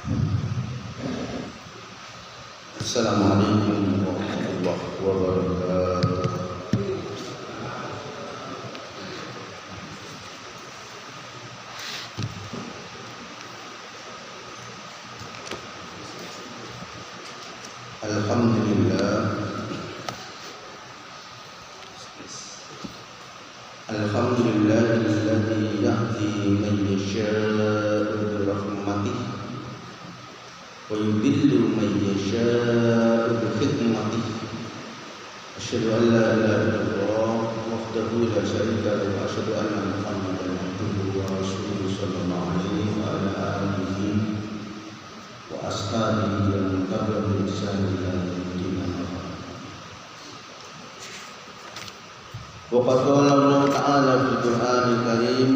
Assalamualaikum warahmatullahi wabarakatuh. Alhamdulillah. Alhamdulillahilladzi yahdi man yasha'u bi rahmatihi wa yudillu man yasha'u bi hikmatihi. Asyhadu an la ilaha illallah wahdahu la syarika lahu wa asyhadu anna Muhammadan abduhu wa rasuluhu sallallahu alaihi wa ala alihi wa ashabihi wa tabi'in bi ihsan ila yaumil wa qad qala Allah ta'ala fil Qur'anil Karim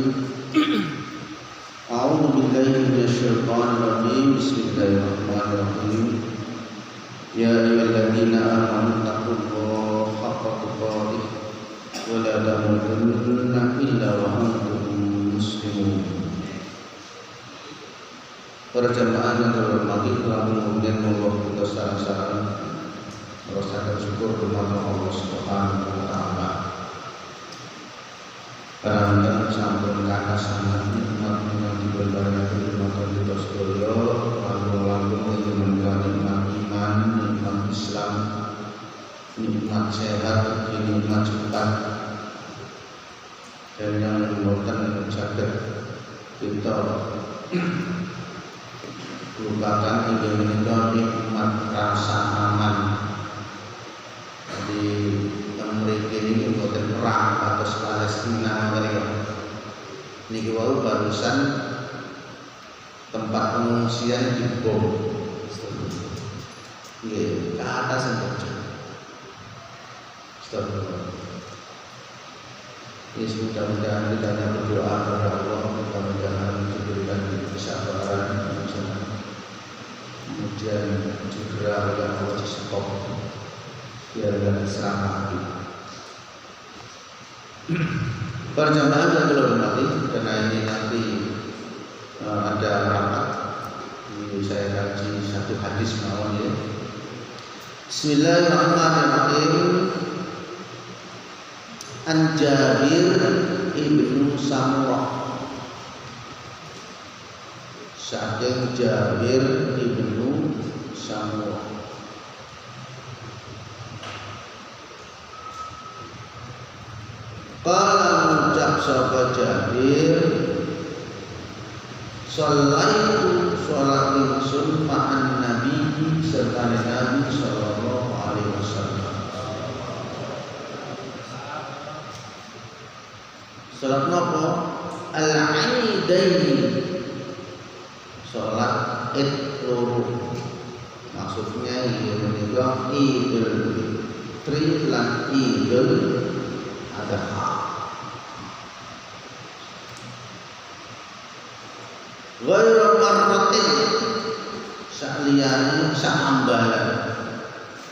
A'udzu billahi minasy syaithanir rajim. Bismillahirrahmanirrahim. Ya ayyuhalladzina amanu taqullaha haqqa tuqatih wa la tamutunna illa wa antum muslimun. Para jamaah yang terhormati, kemudian Allah kita saran-saran merasakan syukur kepada Allah Subhanahu wa taala. Karena sampun kata sangat nikmat yang diberikan kenikmatan kita sedaya, lalu dengan nikmat iman, nikmat Islam, nikmat sehat, nikmat cepat, dan yang membuatkan menjaga kita lupakan ini nikmat rasa aman. Jadi mereka ini membuatkan perang atas Palestina mereka. Niki wau barusan tempat pengungsian dibom. Nggih, ke atas saja. Astagfirullah. Ini mudah-mudahan kita berdoa kepada Allah, mudah-mudahan diberikan kesabaran, kemudian segera oleh Allah stop biar tidak diserang lagi. Berjamaah yang terhormati, karena ini nanti ada rapat, ini saya kaji satu hadis mawon ya. Bismillahirrahmanirrahim. An Jabir ibnu Samurah. Saking Jabir ibnu Samurah. Qala ucap sapa Jabir, sholaitu sholat ingsun ma'an Nabi serta Nabi sallallahu alaihi wasallam. Sholat napa? Al-Aidaini, sholat Id loro. Maksudnya ini menika Idul Fitri lan Idul Adha. Ghairu marratin, saliyane saambalan.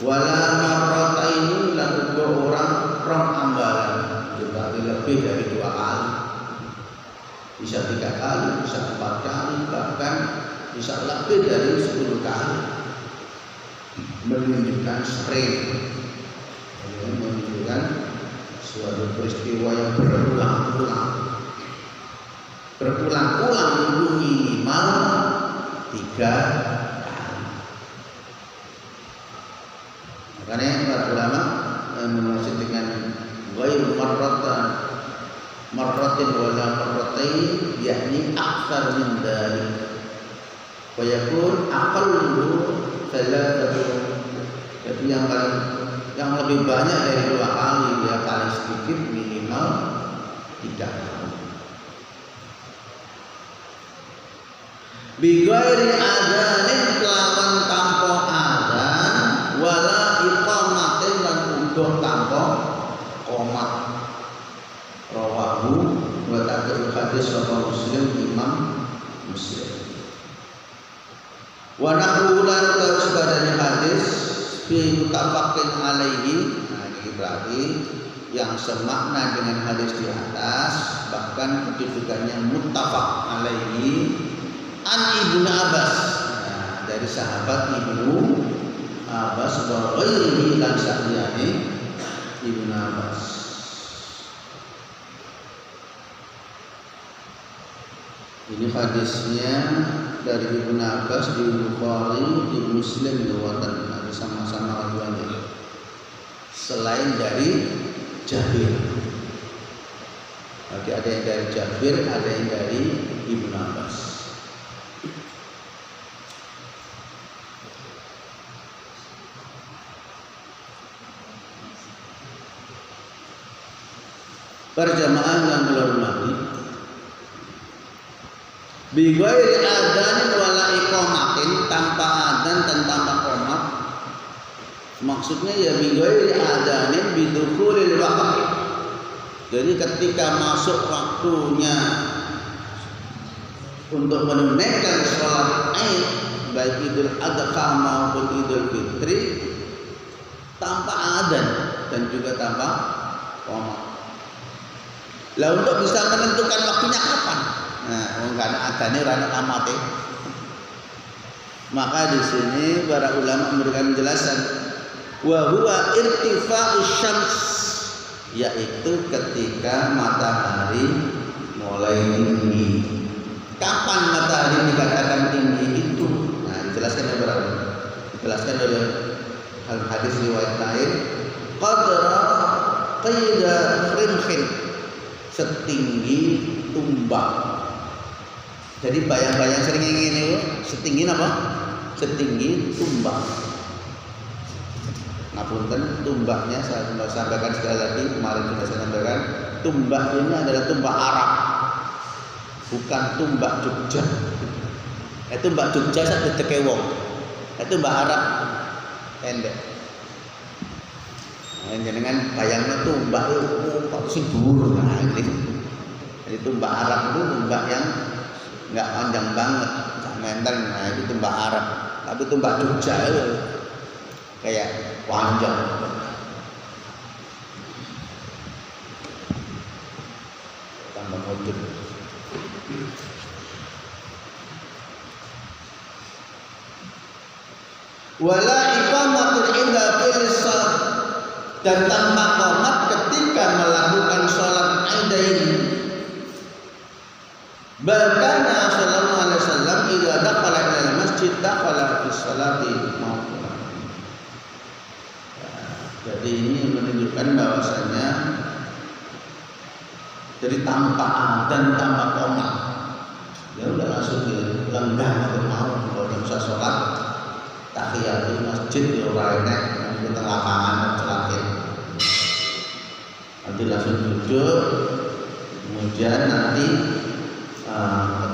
Wala marratain, lan uga orang rong ambalan. Juga lebih dari 2 kali. Bisa 3 kali, bisa 4 kali, bahkan bisa lebih dari 10 kali. Menunjukkan sering, menunjukkan suatu peristiwa yang berulang-ulang itu minimal 3 kali. Makanya para ulama memaksud dengan ghairu marratin wala marratain, yakni aktsar min dzalik. Wa yakun aqallu thalathatu. Jadi yang lebih banyak dari 2 kali, dia paling sedikit minimal 3 kali. Bighairi adzan, kelawan tanpa adzan, wala iqamatin, lan uga tanpa qomat. Rawahu wa ta'ala hadis sahih Muslim, Imam Muslim. Wa naqulu terus badane hadis fi mutafaqin alaihi. Nah, ini berarti yang semakna dengan hadis di atas, bahkan kedudukannya muttafaq alaihi. An Ibnu Abbas. Nah, dari sahabat Ibnu Abbas wa ghairihi lan sakliyane Ibnu Abbas. Ini hadisnya dari Ibnu Abbas di Bukhari, di Muslim, dan ada sama-sama riwayatnya. Selain dari Jabir. Berarti ada yang dari Jabir, ada yang dari Ibnu Abbas. Berjamaah yang berhormati, bi ghairi adzan wala iqamatin, tanpa adzan dan tanpa qomat. Maksudnya ya bi ghairi adzanin bi dukhulil waqti. Jadi ketika masuk waktunya untuk menunaikan sholat Id, baik Idul Adha maupun Idul Fitri, tanpa adzan dan juga tanpa qomat. Lah untuk bisa menentukan waktunya kapan? Nah, karena adzannya rana amate. Maka di sini para ulama memberikan penjelasan, wa huwa irtifa'us syams, yaitu ketika matahari mulai tinggi. Kapan matahari dikatakan tinggi itu? Nah, dijelaskan oleh para ulama. Dijelaskan oleh hadis riwayat lain, qadra qida rimhin, setinggi tumbak. Jadi bayang-bayang sering ini setinggi apa? Setinggi tumbak. Ngapunten, tumbaknya saya sampaikan sekali lagi, kemarin sudah saya sampaikan, tumbak ini adalah tumbak Arab, bukan tumbak Jogja. Tumbak Jogja sak dedeke wong. Tumbak Arab pendek. Jangan bayangnya tumbak itu sing dhuwur. Nah, ini. Jadi tumbak Arab itu tumbak yang enggak panjang banget, enggak menteng. Nah, itu tumbak Arab. Tapi tumbak Jogja itu kayak panjang. Tambah mujud. Wala iqamatul inda firsal, dan tanpa qomat ketika melakukan sholat Idain. Bahkan Sallallahu Alaihi Wasallam idza dakhala ilal masjid dakhala fi sholati ma'mum. Jadi ini menunjukkan bahwasanya jadi tanpa adzan, tanpa qomat, ya udah langsung dilenggang atau mau kalau bisa sholat tahiyatul masjid di ora enek di tengah lapangan sholat. Nanti langsung duduk, kemudian nanti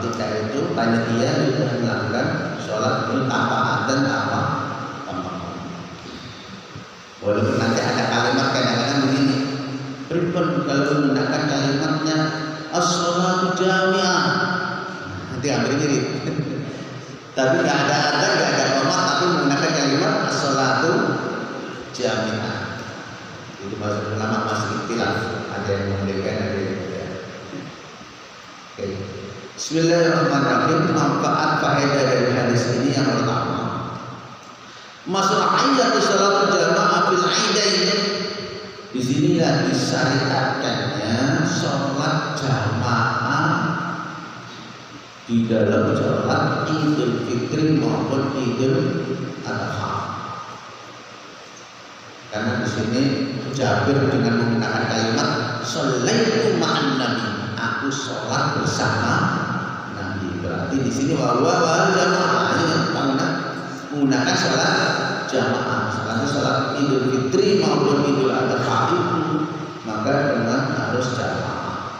ketika itu panitia juga melakukan sholat ini tanpa adzan, tanpa walaupun nanti ada kalimat kadang-kadang begini, pripun kalau menggunakan kalimatnya as-sholatu jami'ah, nanti ambil mirip. Tapi nggak ada adzan, nggak ada qomat, tapi menggunakan kalimat as-sholatu jami'ah. Itu bahasa ulama masih ikhtilaf, ada yang membedakan, ada yang tidak. Oke. Bismillahirrahmanirrahim. Manfaat faedah dari hadis ini yang pertama, maslahiyat salat jamaah fil aidain. Di sinilah disyariatkannya sholat jamaah di dalam sholat Idul Fitri maupun Idul Adha. Karena di sini Jabir dengan menggunakan kalimat sholaitu ma'an nabi, aku sholat bersama Nabi. Berarti di sini wal jamaah ini menggunakan sholat jamaah. Sholat Idul Fitri maupun Idul Adha itu maka dengan harus jamaah.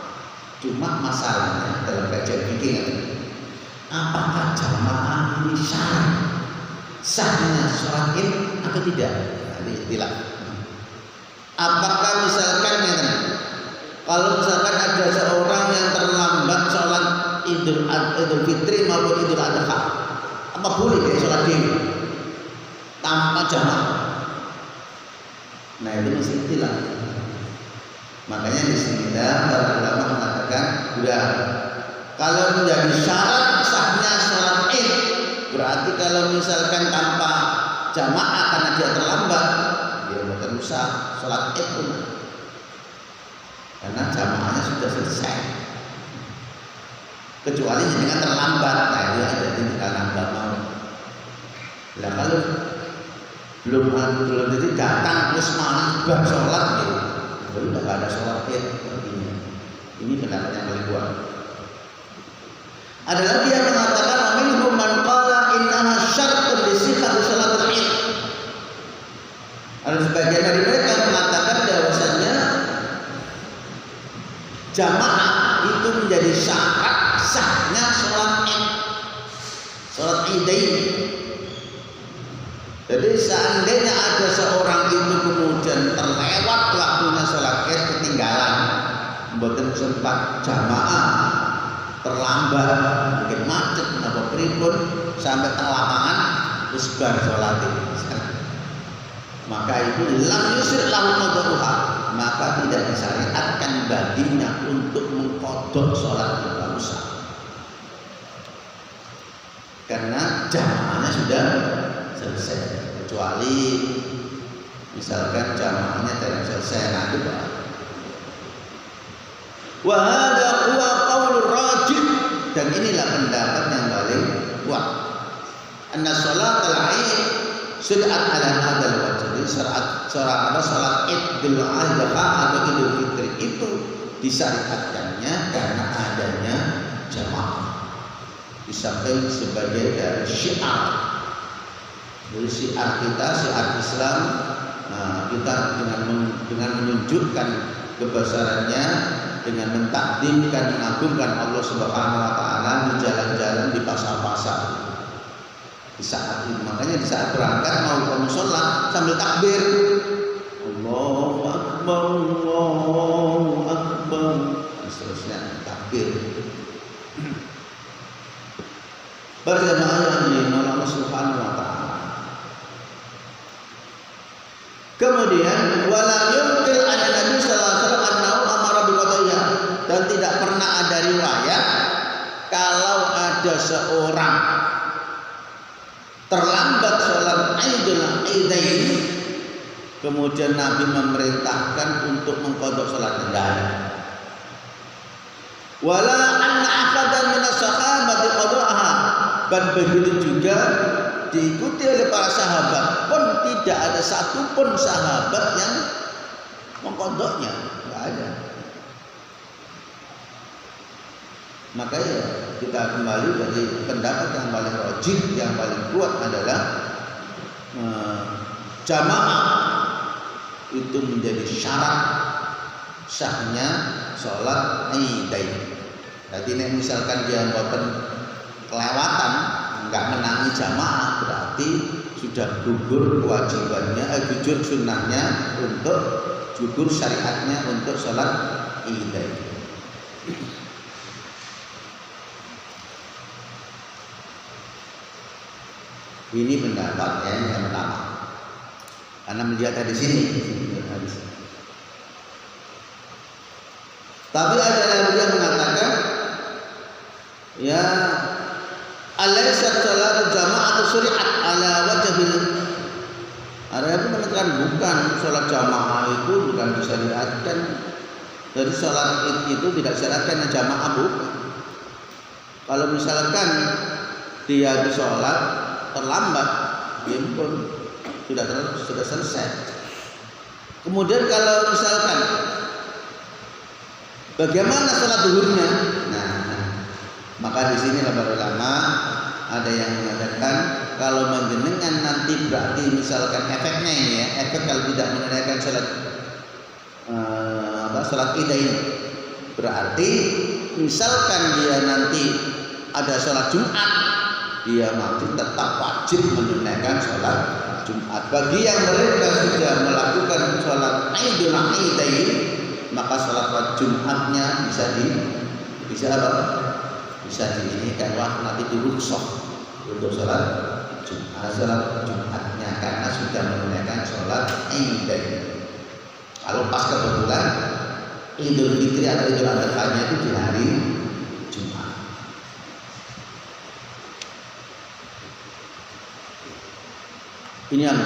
Cuma masalahnya dalam kajian fikih, apakah jamaah ini sahnya sholat Id atau tidak? Istilah. Apakah misalkan kalau misalkan ada seorang yang terlambat sholat Idul Fitri maupun Idul Adha, apa boleh dia sholat di tanpa jamaah? Nah, itu masih istilah. Makanya di sini para ulama mengatakan, udah kalau menjadi syarat sahnya sholat Id Berarti kalau misalkan tanpa jamaah karena dia terlambat, dia bukan usah sholat id pun, karena jamaahnya sudah selesai. Kecuali dengan terlambat, nah dia ada tinggal nambah mau. Nah kalau belum jadi datang terus malam bab sholat gitu, belum ada sholat id artinya. Ini pendapat yang paling kuat. Ada lagi yang mengatakan minhum man qala innaha syartun li sihhati sholatul id. Ada sebagian dari mereka yang mengatakan bahwasanya jamaah itu menjadi syarat sahnya sholat id, sholat idain. Jadi seandainya ada seorang itu kemudian terlewat waktunya sholat id, ketinggalan, mboten sempat jamaah, terlambat, mungkin macet atau pripun sampai tengah lapangan terus bar sholat id, maka itu lam yusir lahu qadruha, maka tidak disyariatkan baginya untuk mengqadha sholat id, tidak usah, karena jamaahnya sudah selesai. Kecuali misalkan jamaahnya tidak selesai, nanti Pak. Wa hadza huwa qaulur rajih, dan inilah pendapat yang paling kuat. Anna sholatal id syar'at ala hadzal wajh. Salat Idul Adha atau Idul Fitri itu disyariatkannya karena adanya jamaah. Disampaikan sebagai dari syiar. Dari syiar kita, syiar Islam, kita dengan menunjukkan kebesarannya, dengan mentakdimkan, mengagungkan Allah Subhanahu wa taala di jalan-jalan, di pasar-pasar. Di saat itu, makanya di saat berangkat mau ke mushola sambil takbir, Allahu Akbar, Allahu Akbar, dan seterusnya takbir. Berjamaah yang dimana Allah Subhanahu wa taala. Kemudian wala yumkin an Nabi sallallahu alaihi wasallam annahu amara bi qadaiha, dan tidak pernah ada riwayat kalau ada seorang terlambat sholat Idul Idain kemudian Nabi memerintahkan untuk mengqadha sholat negara. Wala anna ahadan min as-sahabati qada'aha, dan begitu juga diikuti oleh para sahabat pun tidak ada satupun sahabat yang mengqadhanya, enggak ada. Makanya kita kembali dari pendapat yang paling rajih, yang paling kuat adalah jamaah itu menjadi syarat sahnya sholat idain. Jadi misalkan dia mboten kelewatan, enggak menangi jamaah, berarti sudah gugur kewajibannya, gugur sunnahnya untuk gugur syariatnya untuk sholat idain. Ini pendapatnya yang pertama. Karena melihat di sini. Tapi ada lagi yang mengatakan, ya, alaisa salatu jama'atu syari'at ala wajhil. Ada yang mengatakan bukan, sholat jamaah itu bukan disyariatkan. Dari sholat itu tidak disyariatkan jamaah, bukan. Kalau misalkan dia sholat terlambat, dia pun sudah selesai. Kemudian kalau misalkan bagaimana sholat zuhurnya? Nah, maka di sini para ulama ada yang mengatakan kalau menjenengan nanti berarti misalkan efeknya ini ya, efek kalau tidak menunaikan sholat id ini berarti misalkan dia nanti ada sholat Jumat, dia masih tetap wajib menunaikan sholat Jumat. Bagi yang mereka sudah melakukan sholat Idul Idain, maka sholat Jumatnya bisa diinikan, nanti dirukshoh untuk sholat Jumatnya karena sudah menunaikan sholat Idain. Kalau pas kebetulan Idul Fitri atau Idul Adha-nya itu di hari Jumat. Ini yang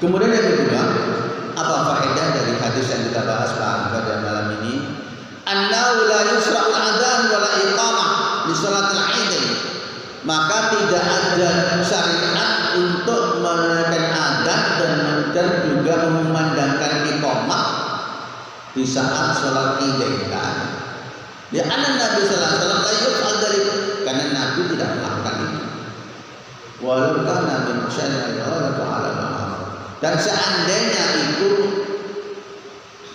kemudian yang kedua, apa faedah dari hadis yang kita bahas pada malam ini? Annahu la yusra'ul adzan wa la iqamah li shalatil 'idain. Maka tidak ada syariat untuk menunaikan adzan dan juga memandangkan iqamah di saat salat Idain. Di anna Nabi sallallahu alaihi wasallam la yaf'al dzalik, karena Nabi tidak melakukan itu. Walau kana min syari'ati Allah Ta'ala. Dan seandainya itu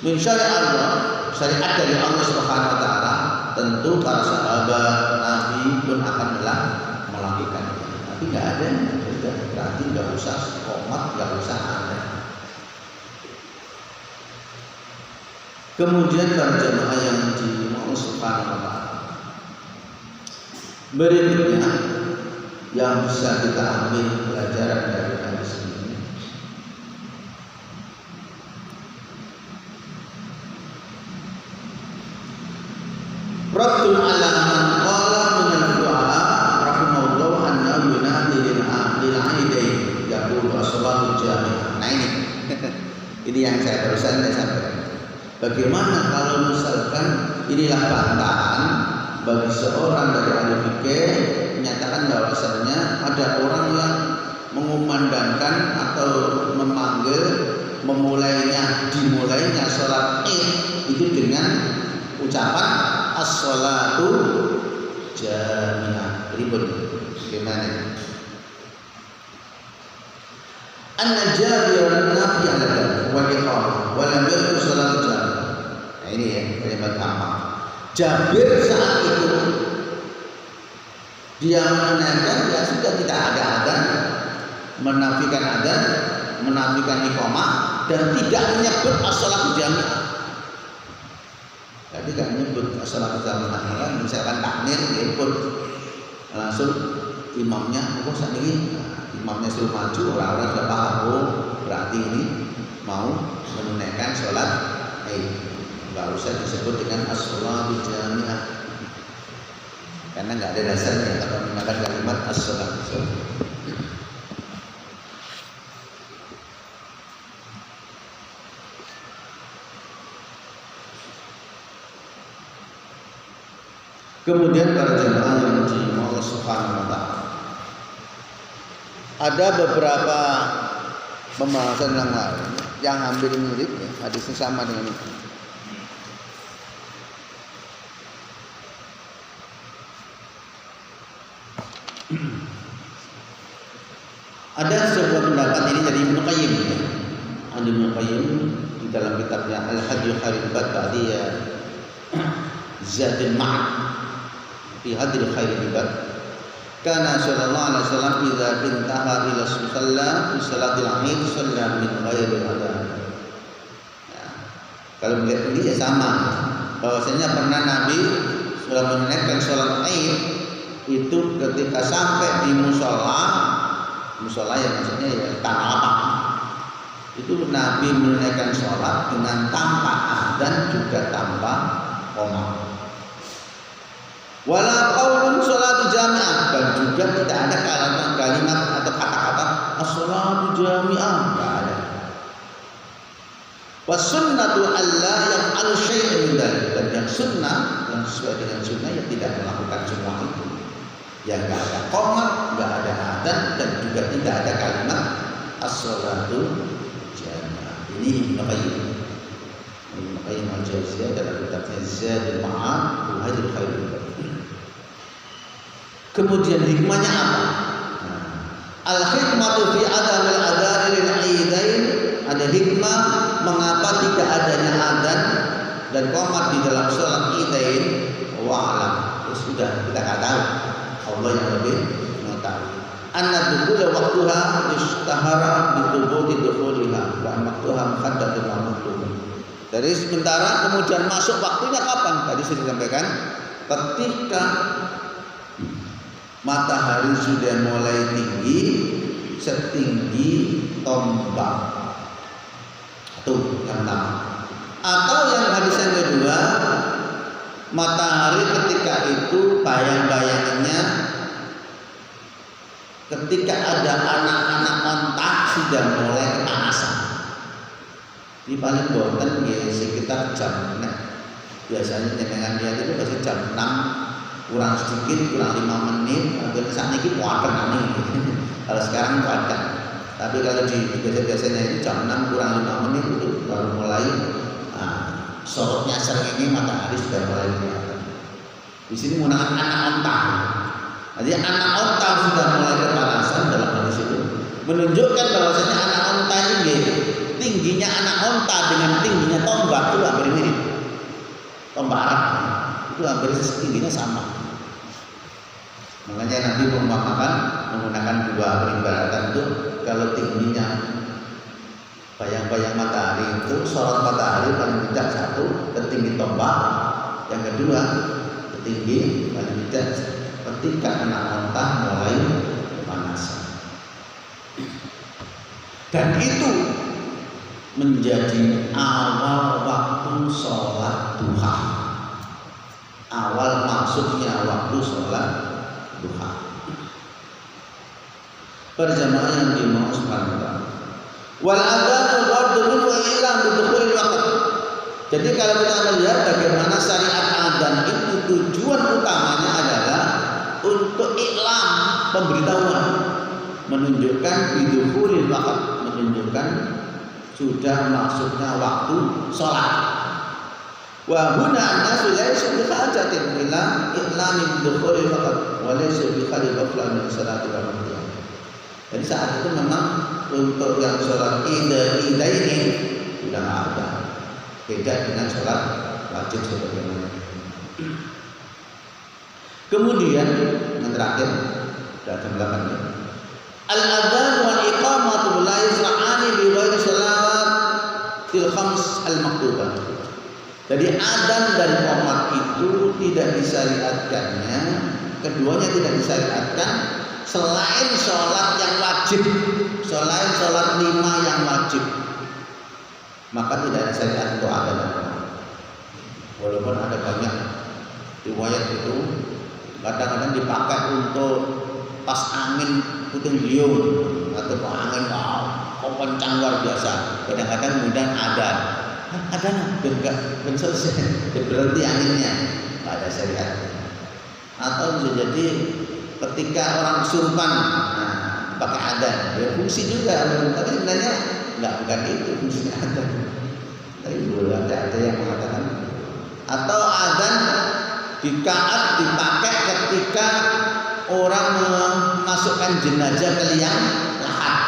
min syari'at Allah, syariat dari Allah Subhanahu wa taala, tentu para sahabat Nabi pun akan melakukan itu. Tapi enggak ada, berarti enggak usah qomat, enggak usah ada. Kemudian para jamaah yang dimuliakan Allah Subhanahu wa taala, berikutnya yang bisa kita ambil pelajaran dari hadis ini, Raddul ala man qala min al-du'a rahimahullah annahu yunadi lil 'aidain yaqulu as-salatu jami'ah. Nah ini yang saya barusan sampaikan. Bagaimana kalau misalkan inilah bantahan bagi seorang dari ahli fikih menyatakan bahwasanya ada orang yang mengumandangkan atau memanggil dimulainya sholat Id itu dengan ucapan as-sholatu jami'ah. Ribut bagaimana? Anna Jabir nafi ala wa iqamah wa lam yakun sholatu jami'ah. Nah ini ya kalimat gampang. Jabir saat itu dia menunaikan, ya sudah tidak ada adzan, menafikan adzan, menafikan iqamah, dan tidak menyebut as-sholatu jami'ah. Jadi kan menyebut as-sholatu jami'ah, misalkan takmir disebut langsung imamnya, kok saat ini imamnya suruh maju, orang-orang sudah paham, oh berarti ini mau menunaikan sholat Id. Nggak usah disebut dengan as-sholatu jami'ah, karena nggak ada dasarnya kalau menggunakan kalimat as-sholatu jami'ah. Kemudian para jemaah yang dimuliakan Allah Subhanahu wa taala, ada beberapa pembahasan yang lain yang hampir mirip ya, hadisnya sama dengan itu. Ada sebuah pendapat ini dari Ibnu Qayyim ya. Ibnu Qayyim di dalam kitabnya Al-Hadyu Khairul Badiyah Zadul Ma'ad fi Hadil Khairul Bad, kana sallallahu alaihi wasallam idza intaha ila shalla fi salatil Id shalla min ghairi adzan. Ya, kalau melihat ini ya sama, bahwasanya pernah Nabi sudah menunaikan salat Id itu ketika sampai di musola yang maksudnya ya tanah lapang, itu Nabi menunaikan sholat dengan tanpa adzan juga tanpa qomat. Wala qaulun sholatu jami'ah, dan juga tidak ada kalimat atau kata-kata as-sholatu jami'ah, enggak ada. Was sunnatu alla yaf'al syai'un min dzalik, dan yang sunnah, yang sesuai dengan sunnah ya tidak melakukan semua itu. Ya enggak ada qomat, enggak ada adzan, dan juga tidak ada kalimat as-sholatu jami'ah. Ini Ibnu Qayyim al-Jauziyah dalam kitabnya Zadul Ma'ad fi Hadil Khairul Bad. Kemudian hikmahnya apa? Al-hikmatu fi adamil adzan lil Idain, ada hikmah mengapa tidak adanya adzan dan qomat di dalam salat Idain. Wa alam, ya sudah kita enggak tahu, Allah yang lebih mengetahui. Anna dukhula waqtuha istahara bi thubuti dukhuliha wa waqtuha muhaddatsun wa maktubun. Dari sementara kemudian masuk waktunya kapan? Tadi sudah disampaikan, ketika matahari sudah mulai tinggi setinggi tombak. Itu yang pertama. Atau yang hadis yang kedua, matahari ketika itu bayang-bayangannya ketika ada anak-anak onta sudah mulai kepanasan. Di paling boten ya sekitar jam biasanya jenengan lihat itu pasti jam 6 kurang sedikit, kurang 5 menit, hampir saat ini muatan nih. Kalau sekarang itu ada, tapi kalau di biasanya itu jam 6 kurang 5 menit itu baru mulai sorotnya seringnya matahari sudah mulai kelihatan. Di sini menggunakan anak onta. Jadi anak onta sudah mulai kepanasan dalam hal itu menunjukkan bahwasanya anak onta ini tingginya anak onta dengan tingginya tombak itu hampir mirip. Tombak Arab itu hampir tingginya sama. Makanya Nabi mengumpamakan menggunakan dua perimbaratan itu, kalau tingginya bayang-bayang matahari itu sorot matahari paling tidak satu ketinggi tombak, yang kedua ketinggi paling tidak ketika anak onta mulai pemanasan. Dan itu menjadi awal waktu sholat duha, awal masuknya waktu sholat duha. Berjamaah yang dimau subhanallah. Wal adzanu qadrun wa ilam bidukhulil waqt. Jadi kalau kita melihat bagaimana syariat adzan itu tujuan utamanya adalah untuk iklam, pemberitahuan, menunjukkan bidukhulil waqt, menunjukkan sudah masuknya waktu sholat. Wa huna an-nasu laysa bi hajatin ila iqlami bidukhulil waqt wa laysa bi khali ghaflan min salati al-maghrib. Jadi saat itu memang untuk yang sholat ida ini sudah nggak ada, beda dengan sholat wajib sebagaimana. Kemudian yang terakhir jam 8 ya. Al-adzan wal iqamatu la yusra'ani bi ghairi salawatil khams al-maktubah. Jadi adzan dan iqamat itu tidak disyariatkannya, keduanya tidak disyariatkan selain sholat yang wajib, selain sholat 5 yang wajib, maka tidak ada syariat untuk adzan. Walaupun ada banyak riwayat itu kadang-kadang dipakai untuk pas angin puting beliung atau angin kok kencang luar biasa, kadang-kadang kemudian adzan enggak selesai, berhenti anginnya, nggak ada syariat. Atau bisa jadi ketika orang kesurupan pakai adzan, ya fungsi juga, tapi sebenarnya bukan itu fungsinya adzan. Tapi boleh ada yang mengatakan. Atau adzan dipakai ketika orang memasukkan jenazah ke liang lahat.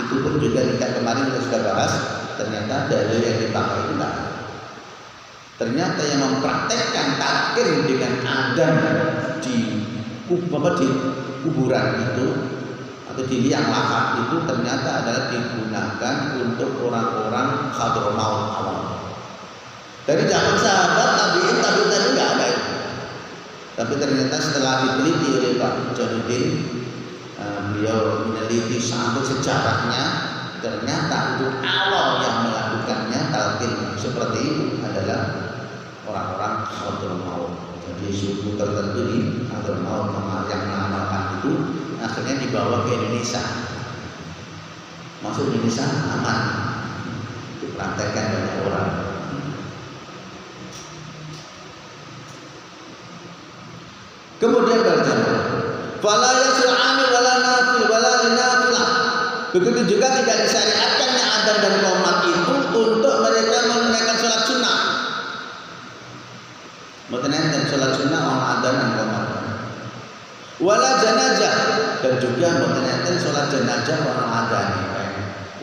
Itu pun juga tidak, kemarin kita sudah bahas, ternyata dalil yang dipakai itu tidak. Ternyata yang mempraktekkan takkir dengan adzan di kuburan itu atau di liang lahat itu ternyata adalah digunakan untuk orang-orang hadramaut awal. Dari zaman sahabat tabi'in tadi nggak ada itu. Tapi ternyata setelah diteliti oleh Pak Jodudin, beliau meneliti sampai sejarahnya, ternyata itu awal yang melakukannya talqin seperti itu adalah orang-orang hadramaut. Jadi suku tertentu di Hadramaut yang mengamalkan itu akhirnya dibawa ke Indonesia. Masuk Indonesia aman, dipraktekkan banyak orang. Kemudian berjamaah, fala yas'ani wala nafil wala nafilah. Begitu juga tidak disyariatkannya adzan dan qomat itu untuk mereka menunaikan sholat sunnah. Menunaikan sholat sunnah orang adzan dan qomat. Wala janazah, dan juga menunaikan sholat jenazah orang adzan.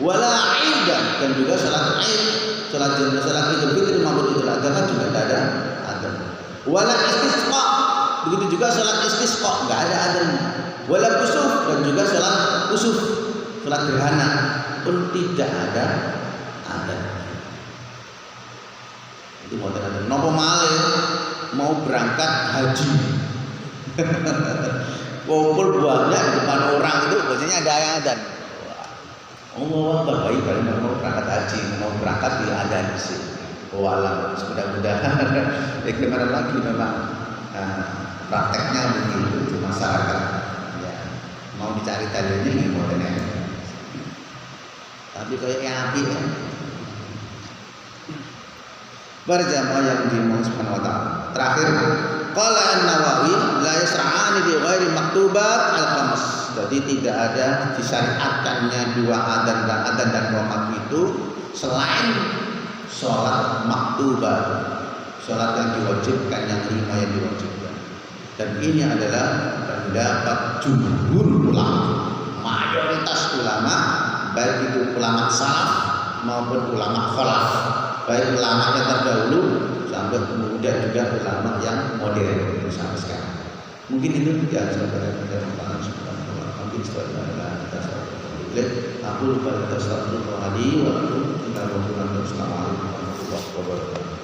Wala aidan, dan juga sholat aid, sholat jenazah, sholat Idul Fitri maupun Idul Adha juga tidak ada adzan. Wala istisqa, begitu juga sholat istisqa nggak ada adzan. Wala kusuf, dan juga sholat kusuf, sholat gerhana pun tidak ada adzan. Itu mau ada. Nopo malih mau berangkat haji, kumpul banyak di depan orang itu, biasanya ada yang adzan. Allah baik kali mau berangkat haji, mau berangkat di adzan sih. Walau mudah-mudahan kemarin lagi memang prakteknya begitu di masyarakat. Ya. mau dicari dalilnya nggih mboten enak. Tapi kayak yang api ya. Berjamaah yang dimau subhanahu wa ta'ala. Terakhir, qala an-Nawawi la yasra'ani bi ghairi maktubat al-khams. Jadi tidak ada disyariatkannya dua adzan dan qomat itu selain sholat maktubat, sholat yang diwajibkan, yang 5 yang diwajibkan. Dan ini adalah pendapat jumhur ulama, mayoritas ulama, baik itu ulama salaf maupun ulama khalaf, baik ulama yang terdahulu sampai kemudian juga ulama yang modern sampai sekarang. Mungkin itu yang saya berikan subhanahu wa ta'ala. Aku lupa kita selalu berhadi, walaupun kita berpulang bersama Allah.